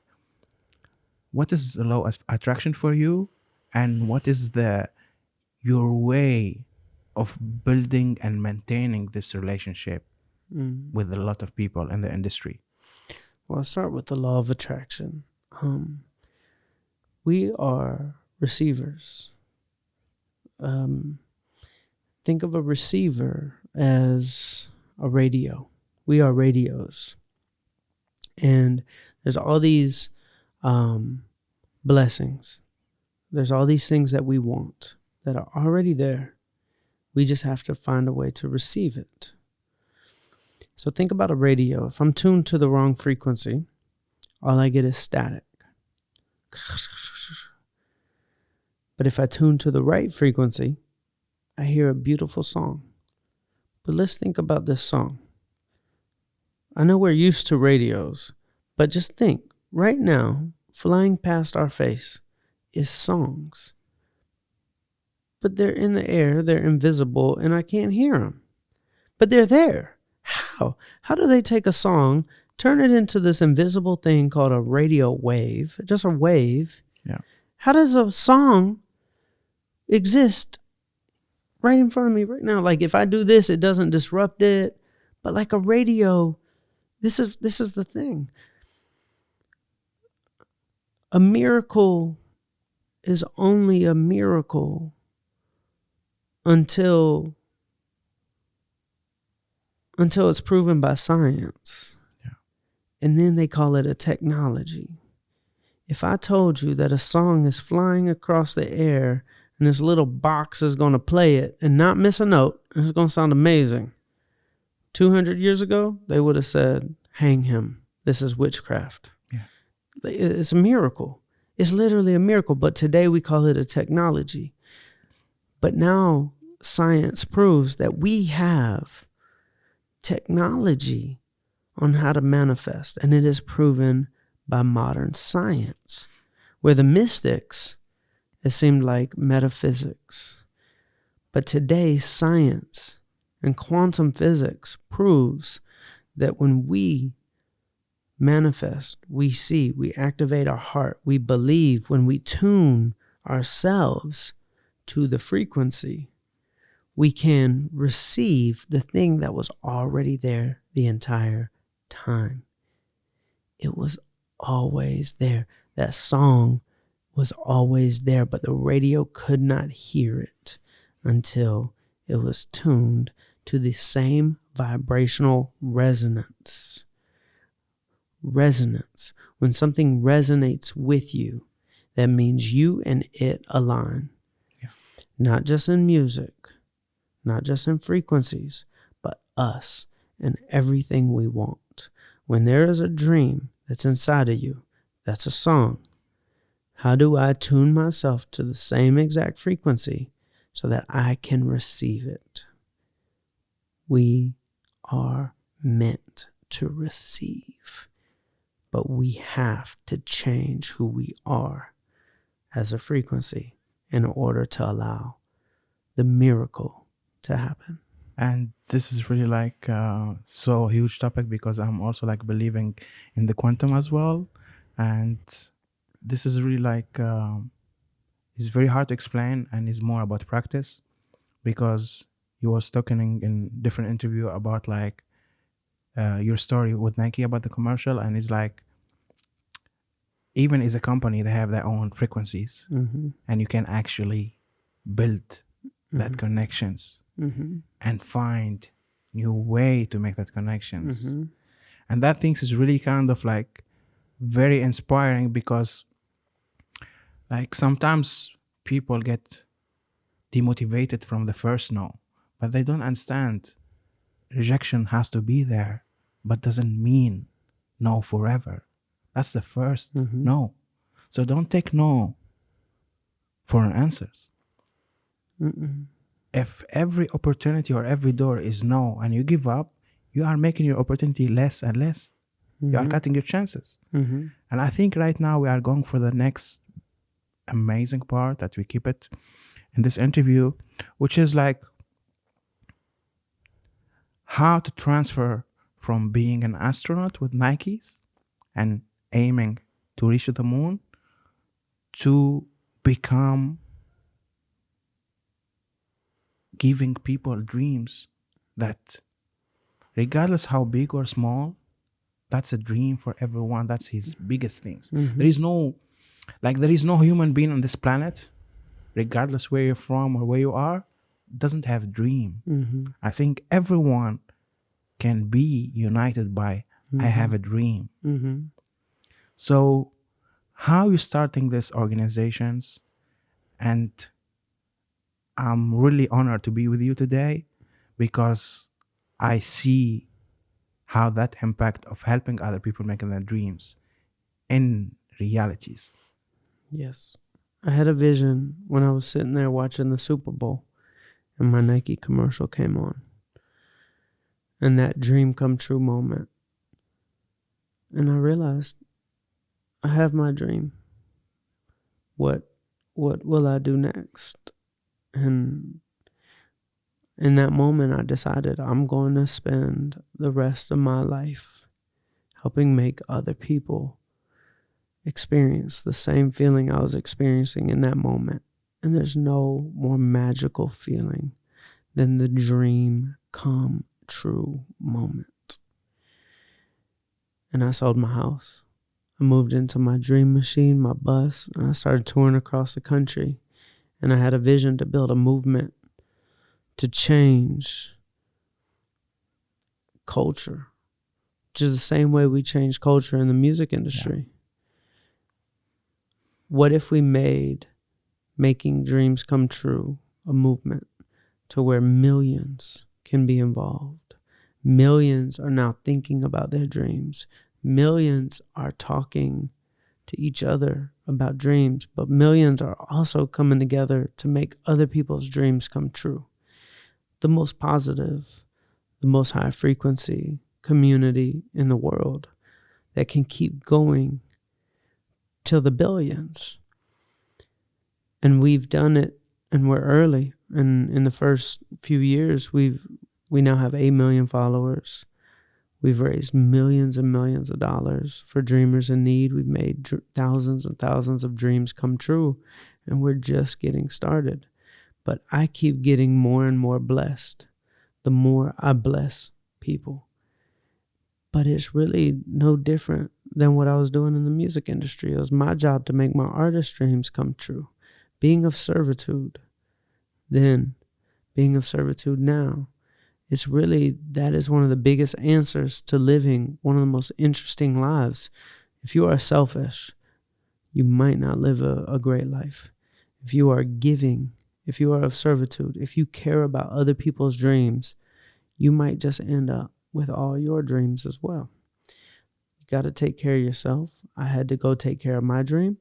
what is the law of attraction for you? And what is your way of building and maintaining this relationship with a lot of people in the industry? Well, I'll start with the law of attraction. We are receivers. Think of a receiver as a radio. We are radios. And there's all these blessings. There's all these things that we want that are already there. We just have to find a way to receive it. So think about a radio. If I'm tuned to the wrong frequency, all I get is static. But if I tune to the right frequency, I hear a beautiful song. But let's think about this song. I know we're used to radios, but just think, right now, flying past our face is songs. But they're in the air, they're invisible, and I can't hear them. But they're there. How? How do they take a song, turn it into this invisible thing called a radio wave, just a wave? Yeah. How does a song exist right in front of me right now? Like if I do this, it doesn't disrupt it. But like a radio, this is the thing. A miracle is only a miracle until it's proven by science. Yeah. And then they call it a technology. If I told you that a song is flying across the air and this little box is going to play it and not miss a note, and it's going to sound amazing. 200 years ago, they would have said, hang him. This is witchcraft. Yeah. It's a miracle. It's literally a miracle. But today we call it a technology. But now science proves that we have technology on how to manifest. And it is proven by modern science. Where the mystics, it seemed like metaphysics. But today science and quantum physics proves that when we manifest, we see, we activate our heart, we believe, when we tune ourselves to the frequency, we can receive the thing that was already there the entire time. It was always there. That song was always there, but the radio could not hear it until it was tuned to the same vibrational resonance. Resonance. When something resonates with you, that means you and it align. Yeah. Not just in music, not just in frequencies, but us and everything we want. When there is a dream that's inside of you, that's a song. How do I tune myself to the same exact frequency so that I can receive it? We are meant to receive, but we have to change who we are as a frequency in order to allow the miracle to happen. And this is really like so huge topic, because I'm also like believing in the quantum as well. And this is really like it's very hard to explain, and it's more about practice, because you was talking in different interview about like your story with Nike about the commercial, and it's like even as a company they have their own frequencies, and you can actually build that connections and find new way to make that connections. And that things is really kind of like very inspiring, because like sometimes people get demotivated from the first no, but they don't understand rejection has to be there, but doesn't mean no forever. That's the first no. So don't take no for an answers. If every opportunity or every door is no and you give up, you are making your opportunity less and less. You are cutting your chances. And I think right now we are going for the next amazing part that we keep it in this interview, which is like how to transfer from being an astronaut with Nikes and aiming to reach the moon to become giving people dreams that regardless how big or small, that's a dream for everyone. That's his biggest things. There is no human being on this planet, regardless where you're from or where you are, doesn't have a dream. I think everyone can be united by I have a dream. So how you starting these organizations, and I'm really honored to be with you today, because I see how that impact of helping other people making their dreams in realities. Yes. I had a vision when I was sitting there watching the Super Bowl and my Nike commercial came on. And that dream come true moment. And I realized I have my dream. What will I do next? And in that moment, I decided I'm going to spend the rest of my life helping make other people experience the same feeling I was experiencing in that moment. And there's no more magical feeling than the dream come true moment. And I sold my house. I moved into my dream machine, my bus, and I started touring across the country. And I had a vision to build a movement to change culture, which is the same way we change culture in the music industry. Yeah. What if we made making dreams come true a movement to where millions can be involved? Millions are now thinking about their dreams. Millions are talking to each other about dreams, but millions are also coming together to make other people's dreams come true. The most positive, the most high frequency community in the world that can keep going till the billions. And we've done it, and we're early. And in the first few years, we now have 8 million followers. We've raised millions and millions of dollars for dreamers in need. We've made thousands and thousands of dreams come true, and we're just getting started. But I keep getting more and more blessed the more I bless people. But it's really no different than what I was doing in the music industry. It was my job to make my artist dreams come true. Being of servitude then, being of servitude now. It's really, that is one of the biggest answers to living one of the most interesting lives. If you are selfish, you might not live a great life. If you are giving, if you are of servitude, if you care about other people's dreams, you might just end up with all your dreams as well. You got to take care of yourself. I had to go take care of my dream,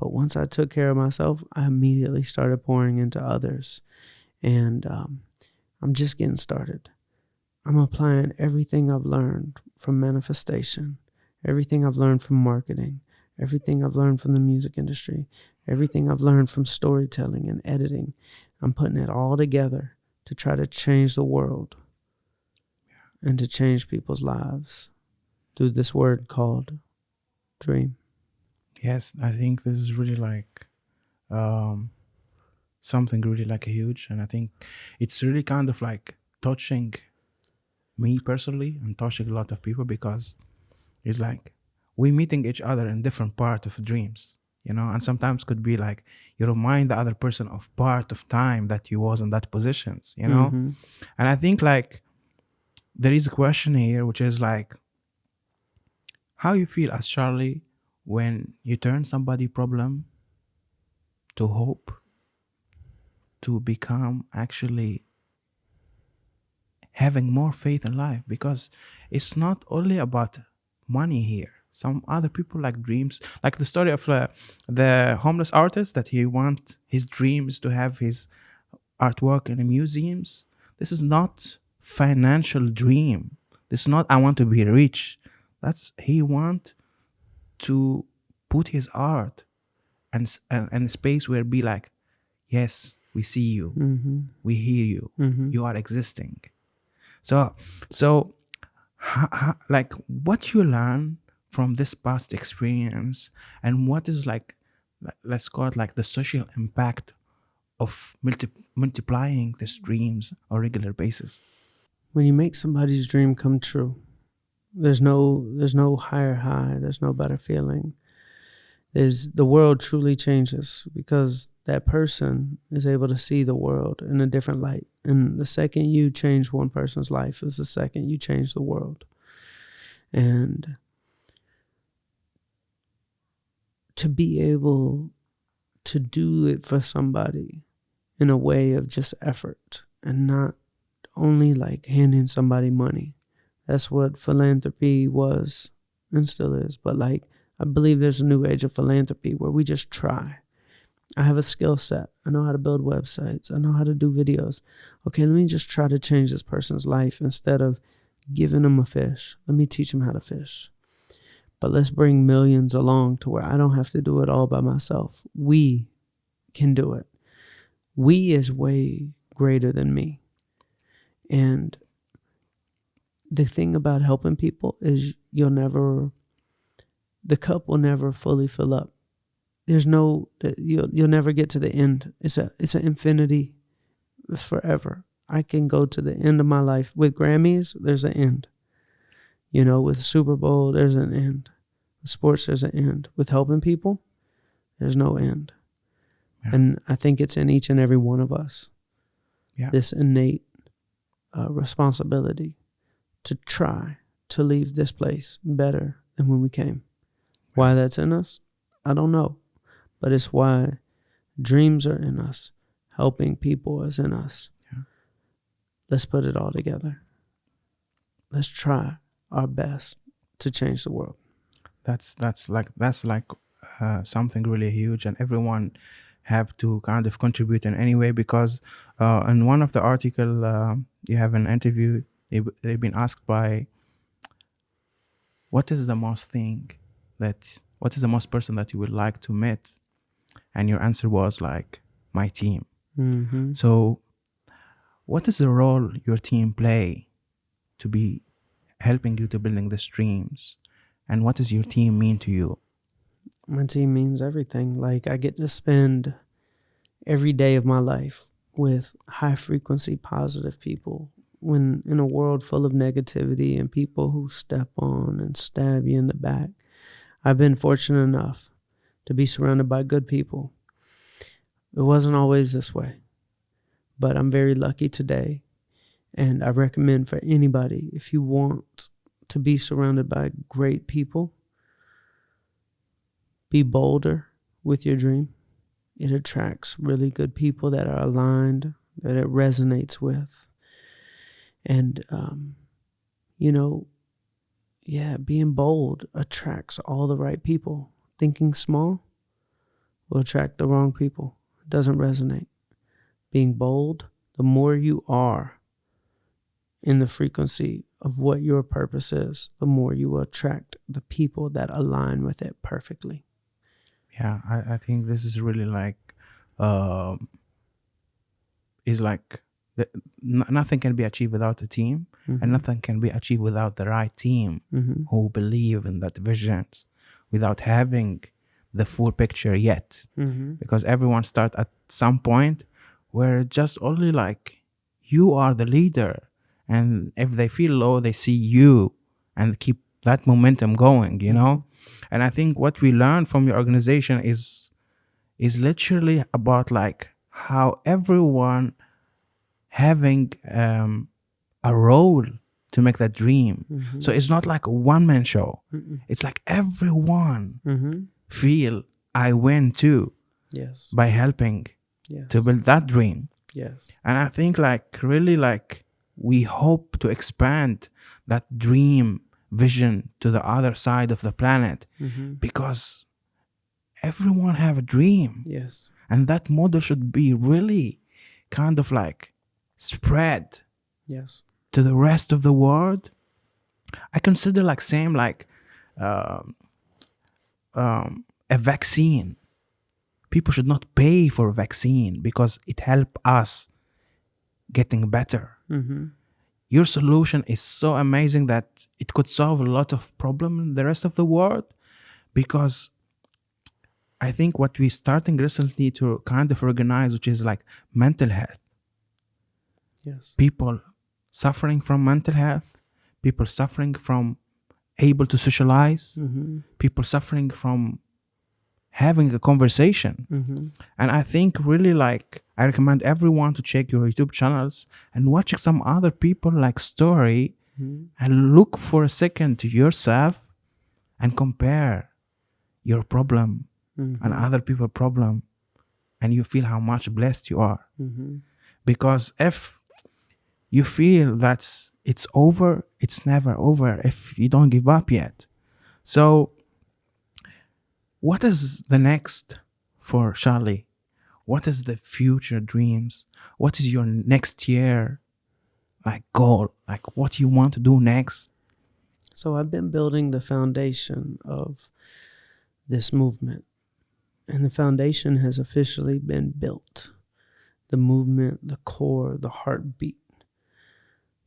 but once I took care of myself, I immediately started pouring into others. And I'm just getting started. I'm applying everything I've learned from manifestation, everything I've learned from marketing, everything I've learned from the music industry, everything I've learned from storytelling and editing. I'm putting it all together to try to change the world and to change people's lives through this word called dream. Yes, I think this is really like something really like huge, and I think it's really kind of like touching me personally and touching a lot of people, because it's like we meeting each other in different part of dreams, and sometimes could be like you remind the other person of part of time that you was in that positions, Mm-hmm. And I think like there is a question here, which is like how you feel as Charlie when you turn somebody problem to hope, to become actually having more faith in life, because it's not only about money here. Some other people like dreams, like the story of the homeless artist that he want his dreams to have his artwork in the museums. This is not financial dream. This is not I want to be rich. That's he want to put his art and a space where be like, yes, we see you, Mm-hmm. we hear you, Mm-hmm. you are existing. So like what you learn from this past experience, and what is like let's call it like the social impact of multiplying these dreams on a regular basis. When you make somebody's dream come true, there's no higher high, there's no better feeling. The world truly changes because that person is able to see the world in a different light. And the second you change one person's life is the second you change the world. And to be able to do it for somebody in a way of just effort and not only like handing somebody money. That's what philanthropy was and still is. But like, I believe there's a new age of philanthropy where we just try. I have a skill set. I know how to build websites. I know how to do videos. Okay, let me just try to change this person's life instead of giving them a fish. Let me teach them how to fish. But let's bring millions along to where I don't have to do it all by myself. We can do it. We is way greater than me. And the thing about helping people is the cup will never fully fill up. You'll never get to the end. It's an infinity. It's forever. I can go to the end of my life. With Grammys, there's an end. With Super Bowl, there's an end. With sports, there's an end. With helping people, there's no end. Yeah. And I think it's in each and every one of us. Yeah. This innate responsibility to try to leave this place better than when we came. Why that's in us, I don't know. But it's why dreams are in us. Helping people is in us. Yeah. Let's put it all together. Let's try our best to change the world. That's like something really huge, and everyone have to kind of contribute in any way, because in one of the article you have an interview, they've been asked by what is the most person that you would like to meet, and your answer was like my team. Mm-hmm. So what is the role your team play to be helping you to building these dreams, and what does your team mean to you? My team means everything. Like, I get to spend every day of my life with high frequency positive people, when in a world full of negativity and people who step on and stab you in the back. I've been fortunate enough to be surrounded by good people. It wasn't always this way, but I'm very lucky today. And I recommend for anybody, if you want to be surrounded by great people, be bolder with your dream. It attracts really good people that are aligned, that it resonates with. And, being bold attracts all the right people. Thinking small will attract the wrong people. It doesn't resonate. Being bold, the more you are in the frequency of what your purpose is, the more you will attract the people that align with it perfectly. Yeah, I think this is really like is like nothing can be achieved without a team, and nothing can be achieved without the right team who believe in that visions, without having the full picture yet. Because everyone start at some point where just only like you are the leader, and if they feel low, they see you and keep that momentum going, you know. And I think what we learned from your organization is literally about like how everyone having a role to make that dream. So it's not like a one-man show. It's like everyone feel I win too. Yes. By helping to build that dream. Yes. And I think like really like we hope to expand that dream vision to the other side of the planet, because everyone have a dream. Yes. And that model should be really kind of like spread to the rest of the world. I consider like same like a vaccine. People should not pay for a vaccine because it help us getting better. Your solution is so amazing that it could solve a lot of problems in the rest of the world, because I think what we're starting recently to kind of organize, which is like mental health. Yes. People suffering from mental health, people suffering from able to socialize, people suffering from having a conversation. And I think really like I recommend everyone to check your YouTube channels and watch some other people like story and look for a second to yourself and compare your problem and other people's problem, and you feel how much blessed you are. Because if you feel that it's over, it's never over if you don't give up yet. So what is the next for Charlie? What is the future dreams? What is your next year like goal? Like what you want to do next? So I've been building the foundation of this movement, and the foundation has officially been built. The movement, the core, the heartbeat.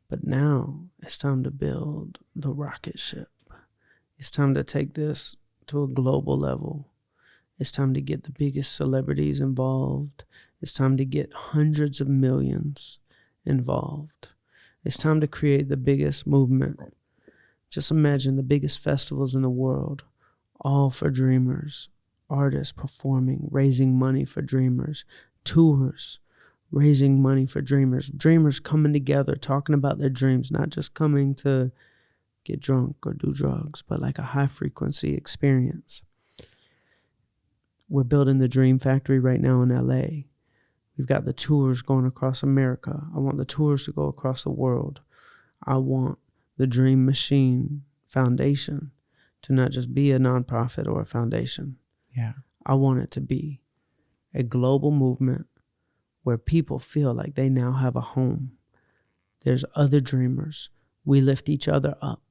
But now it's time to build the rocket ship. It's time to take this to a global level. It's time to get the biggest celebrities involved. It's time to get hundreds of millions involved. It's time to create the biggest movement. Just imagine the biggest festivals in the world all for dreamers. Artists performing, raising money for dreamers. Tours, raising money for dreamers. Dreamers coming together, talking about their dreams, not just coming to get drunk or do drugs, but like a high frequency experience. We're building the Dream Factory right now in LA. We've got the tours going across America. I want the tours to go across the world. I want the Dream Machine Foundation to not just be a nonprofit or a foundation. Yeah. I want it to be a global movement where people feel like they now have a home. There's other dreamers. We lift each other up.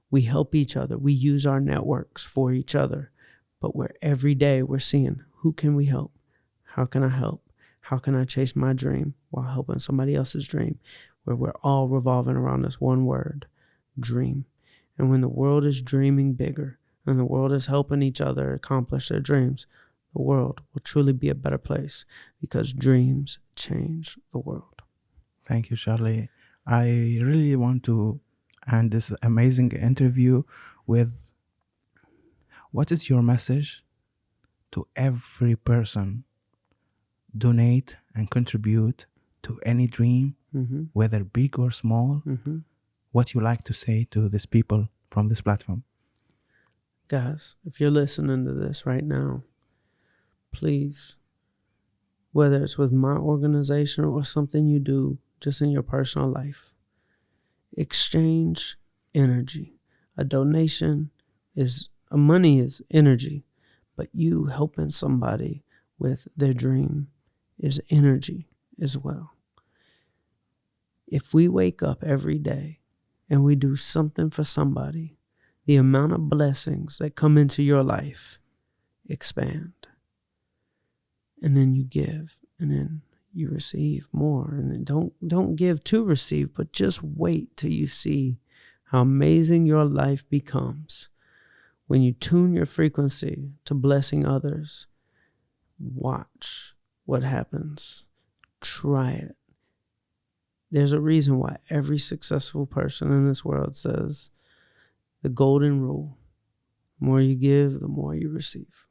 We help each other. We use our networks for each other. But where every day we're seeing, who can we help? How can I help? How can I chase my dream while helping somebody else's dream? Where we're all revolving around this one word, dream. And when the world is dreaming bigger and the world is helping each other accomplish their dreams, the world will truly be a better place because dreams change the world. Thank you, Charlie. I really want to end this amazing interview with what is your message to every person donate and contribute to any dream, whether big or small? What you like to say to these people from this platform? Guys, if you're listening to this right now, please, whether it's with my organization or something you do just in your personal life, exchange energy. A donation is, money is energy, but you helping somebody with their dream is energy as well. If we wake up every day and we do something for somebody, the amount of blessings that come into your life expand. And then you give, and then you receive more. And then don't give to receive, but just wait till you see how amazing your life becomes when you tune your frequency to blessing others. Watch what happens. Try it. There's a reason why every successful person in this world says the golden rule: the more you give, the more you receive.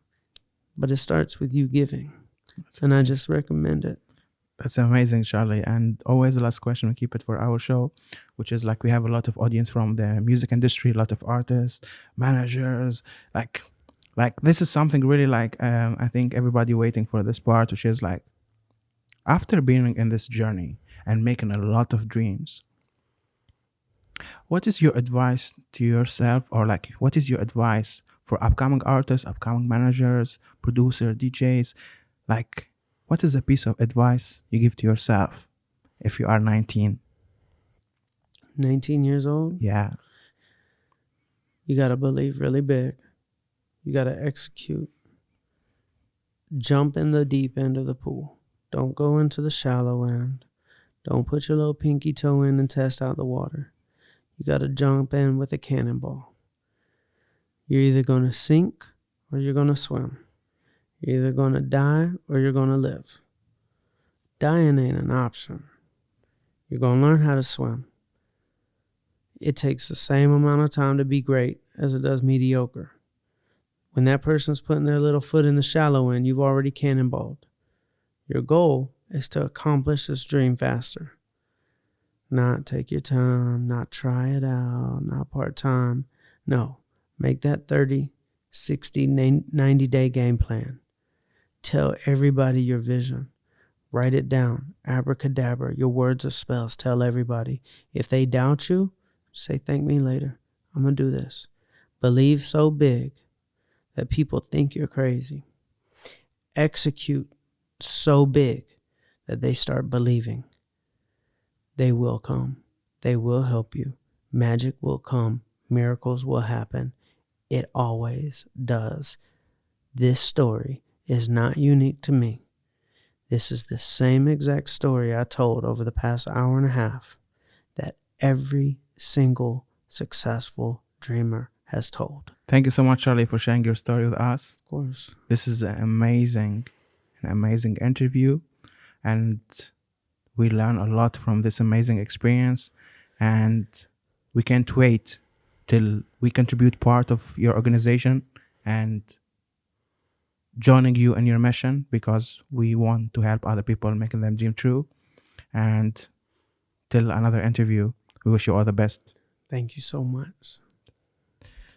But it starts with you giving. And I just recommend it. That's amazing, Charlie. And always the last question, we keep it for our show, which is like we have a lot of audience from the music industry, a lot of artists, managers. Like this is something really like I think everybody waiting for this part, which is like after being in this journey and making a lot of dreams, what is your advice to yourself, or like what is your advice for upcoming artists, upcoming managers, producer, DJs? Like, what is a piece of advice you give to yourself if you are 19? 19 years old? Yeah. You got to believe really big. You got to execute. Jump in the deep end of the pool. Don't go into the shallow end. Don't put your little pinky toe in and test out the water. You got to jump in with a cannonball. You're either going to sink or you're going to swim. You're either going to die or you're going to live. Dying ain't an option. You're going to learn how to swim. It takes the same amount of time to be great as it does mediocre. When that person's putting their little foot in the shallow end, you've already cannonballed. Your goal is to accomplish this dream faster. Not take your time, not try it out, not part-time. No, make that 30, 60, 90-day game plan. Tell everybody your vision. Write it down. Abracadabra. Your words are spells. Tell everybody. If they doubt you, say, thank me later. I'm going to do this. Believe so big that people think you're crazy. Execute so big that they start believing. They will come. They will help you. Magic will come. Miracles will happen. It always does. This story is not unique to me. This is the same exact story I told over the past hour and a half that every single successful dreamer has told. Thank you so much, Charlie, for sharing your story with us. Of course. This is an amazing interview, and we learn a lot from this amazing experience, and we can't wait till we contribute part of your organization and joining you in your mission, because we want to help other people, making them dream true. And till another interview, we wish you all the best. Thank you so much.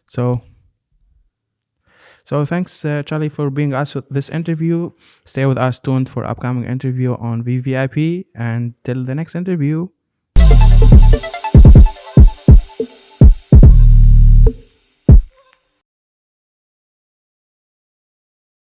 So thanks, Charlie, for being us with this interview. Stay with us tuned for upcoming interview on VVIP. And till the next interview,